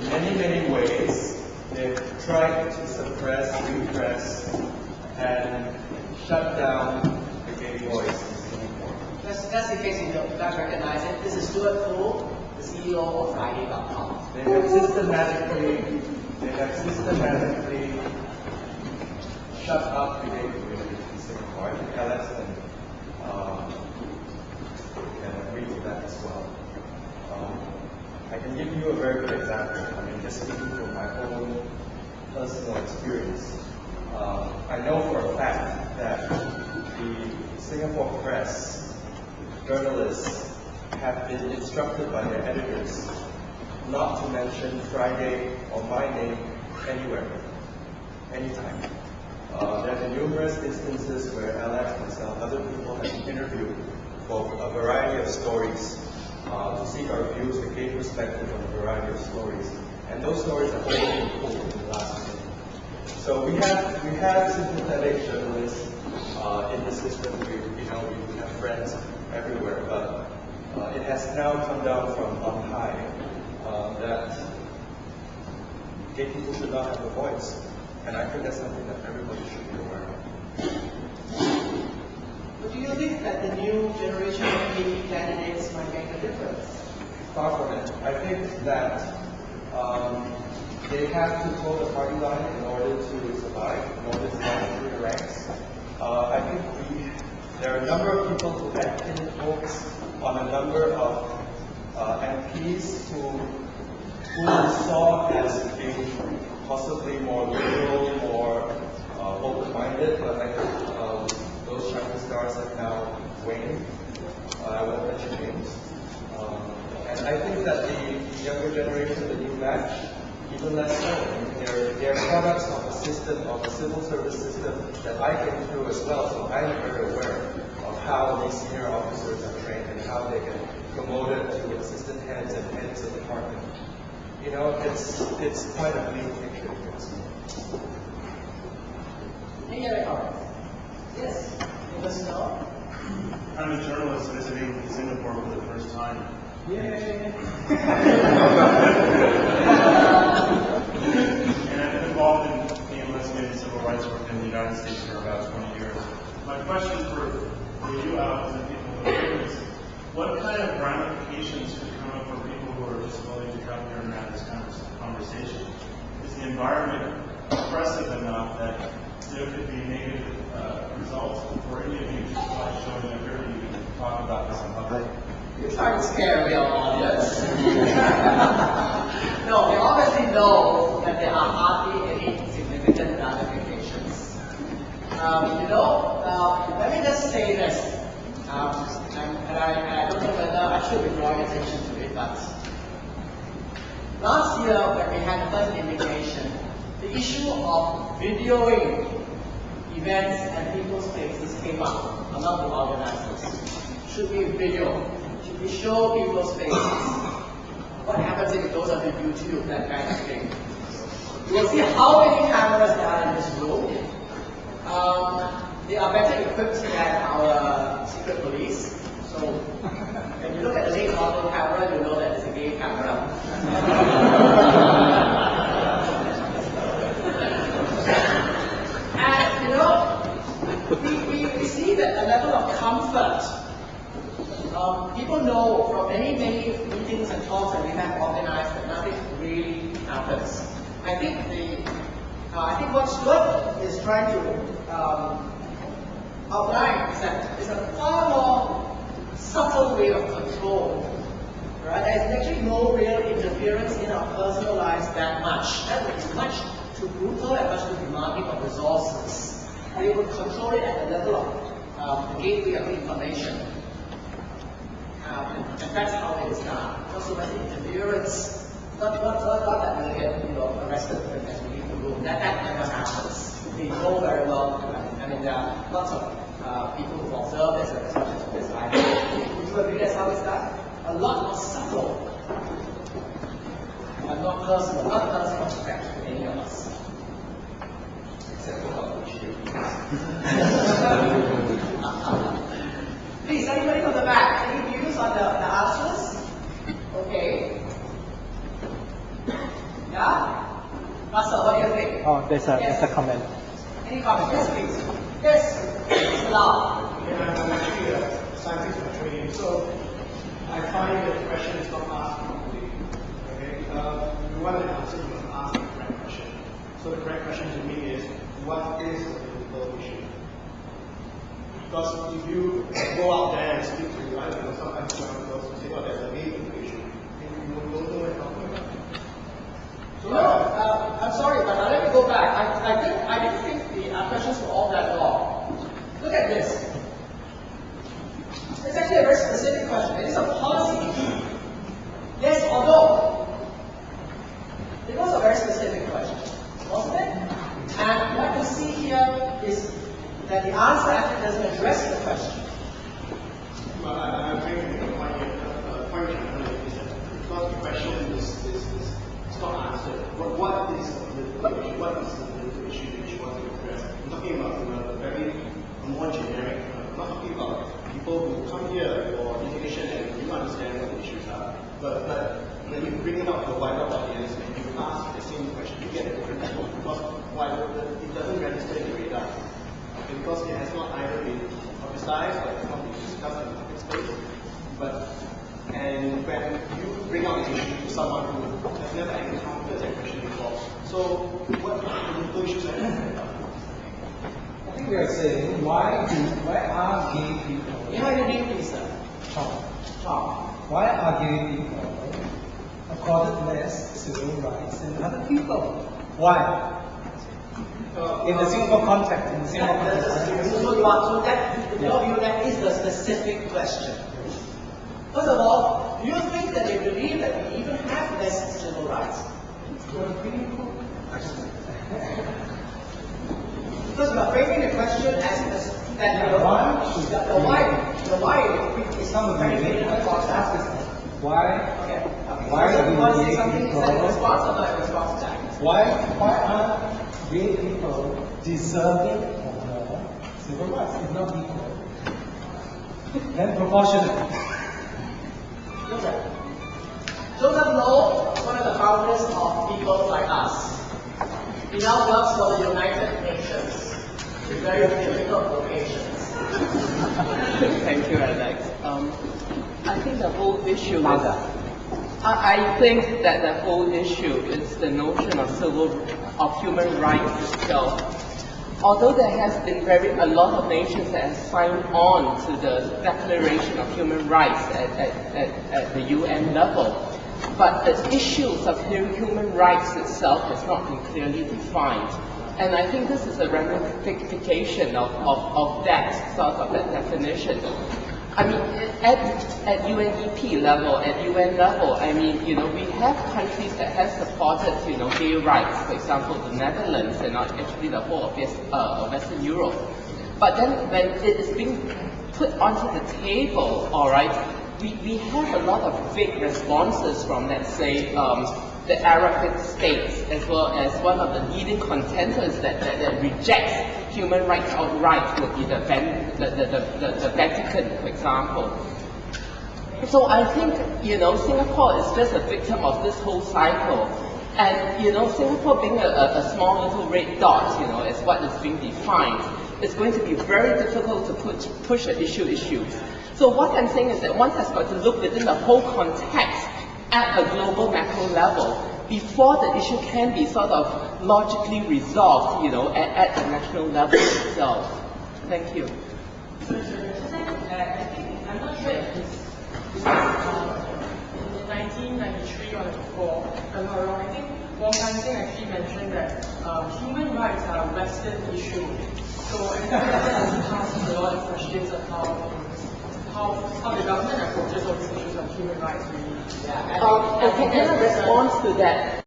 many, many ways, they've tried to suppress, repress, and shut down the gay voice in Singapore. Just in case you don't recognize it, this is Stuart Poole, the CEO of Friday.com. They have systematically shut up the gay community in Singapore. I think Alex can agree to that as well. I can give you a very good example. I mean, just speaking from my own personal experience. I know for a fact that the Singapore press, journalists, have been instructed by their editors not to mention Friday or my name anywhere, anytime. There have been numerous instances where Alex, myself, other people have been interviewed for a variety of stories to seek our views, the gay perspective on a variety of stories. And those stories have only been pulled in the last minute. So we have sympathetic journalists in the system. We have friends everywhere, but it has now come down from on high that gay people should not have a voice. And I think that's something that everybody should be aware of. But do you think that the new generation of gay candidates might make a difference? Far from it. I think that they have to toe the party line in order to survive, in order to rise through the ranks. I think there are a number of people who have pinned hopes on a number of MPs who saw as being possibly more liberal, more open-minded, but I think those shining stars have now waned. I won't mention names. And I think that the younger generation, the new batch, even less so. I mean, they're products of a system, of a civil service system that I came through as well, so I'm very aware of how these senior officers are trained and how they get promoted to assistant heads and heads of department. You know, it's quite a bleak picture. Any other comments? Yes. Let us know. I'm a journalist visiting Singapore for the first time. Yay! And I've been involved in the enlistment and civil rights work in the United States for about 20 years. My question for you, Alex, and people who are is, what kind of ramifications could come up for people who are just willing to come here and have this kind of conversation? Is the environment oppressive enough that there could be negative results for any of you just by showing up here and you can talk about this in public? You're trying to scare me, audience. No, we obviously know that there are hardly any significant ramifications. Let me just say this, and I don't know whether I should be drawing attention to it, but last year when we had the first indication, the issue of videoing events and people's faces came up among the organizers. Should we video? Should we show people's faces? What happens if it goes on YouTube, that kind of thing? You will see how many cameras there are in this room. They are better equipped than our secret police. So when you look at the late model camera, you know that it's a gay camera. And we see that a level of comfort. People know from many meetings and talks that we have organized that nothing really happens. I think what Stuart is trying to outline is that it's a far more subtle way of control. Right? There's actually no real interference in our personal lives that much. That would be much too brutal and much too demanding of resources. And it would control it at the level of the gateway of information. And that's how it is done. Not so much interference, not that we get arrested as we leave the room. That never happens. We know very well. I mean, there are lots of people who observe this as much as this. Would you agree that's how it's done? A lot more subtle, and not personal, not personal effect to any of us. Except for how much you Please, anybody from the back, any views on the answers? Okay. Yeah? Russell, what do you think? Oh, there's a comment. Any comments? Yes, please. Yes, it's loud. Yeah, I'm actually a scientist by training, so I find that the question is not asked properly. Okay, you want an answer, you must ask the correct question. So the correct question to me is, what is a political issue? Because if you go out there and speak to, I don't know, sometimes girls who say, oh, there's a gay issue, you don't know what you're talking about. No, I'm sorry, but let me go back. I didn't think the questions were all that long. Look at this. It's actually a very specific question. It is a policy issue. Yes or no? It was a very specific question, wasn't it? And what you see here is that the answer actually doesn't address the question. Well, I'm trying to make a point here. The point I'm trying to make is that because the question is not answered. What is the political issue? What is the political issue that you want to address? I'm talking about a very more generic. I'm not talking about people who come here for education and you understand what the issues are. But when you bring it up to a wider audience and you ask the same question, you get a different response because it doesn't register in the radar. Okay, because it has not either been publicized or it has not been discussed in the public space. And when you bring out the issue to someone who has never encountered that question before, so what political issues are you talking about? I think we are saying, why are gay people? Behind the name, please, sir. Tom. Why are gay people accorded less civil rights than other people? Why? In the Singapore context, So that is the specific question. First of all, do you think that they believe that we even have less civil rights? Because we are framing the question as that the why is some very difficult box to ask this. Why? Okay. Why So do you want to say gay something is people- that a response or not a response to that? Why are gay people deserving of more civil rights, if not equal? Then proportionate. Joseph Low, one of the founders of People Like Us, he now works for the United Nations with very difficult vocations. Thank you, Alex. I think the whole issue is, I think that the whole issue is the notion of human rights itself. Although there has been a lot of nations that have signed on to the Declaration of Human Rights at the UN level, but the issues of human rights itself has not been clearly defined. And I think this is a ramification of that sort of that definition. I mean, at UNEP level, at UN level, I mean, we have countries that have supported, gay rights, for example, the Netherlands and actually the whole of Western Europe. But then when it is being put onto the table, all right, we have a lot of vague responses from, let's say, the Arab states, as well as one of the leading contenders that rejects human rights outright would be the Vatican, for example. So I think, Singapore is just a victim of this whole cycle. And, Singapore being a small little red dot, as what is being defined, it's going to be very difficult to push the issues. So what I'm saying is that one has got to look within the whole context at a global macro level before the issue can be sort of logically resolved, at the national level itself. Thank you. I think, I'm not sure if this in 1993 or 94, I'm not wrong, I think Wong Kan Seng actually mentioned that human rights are a Western issue. So I think that has a lot of questions of how the government approaches all these issues of human rights really. Okay, in response to that,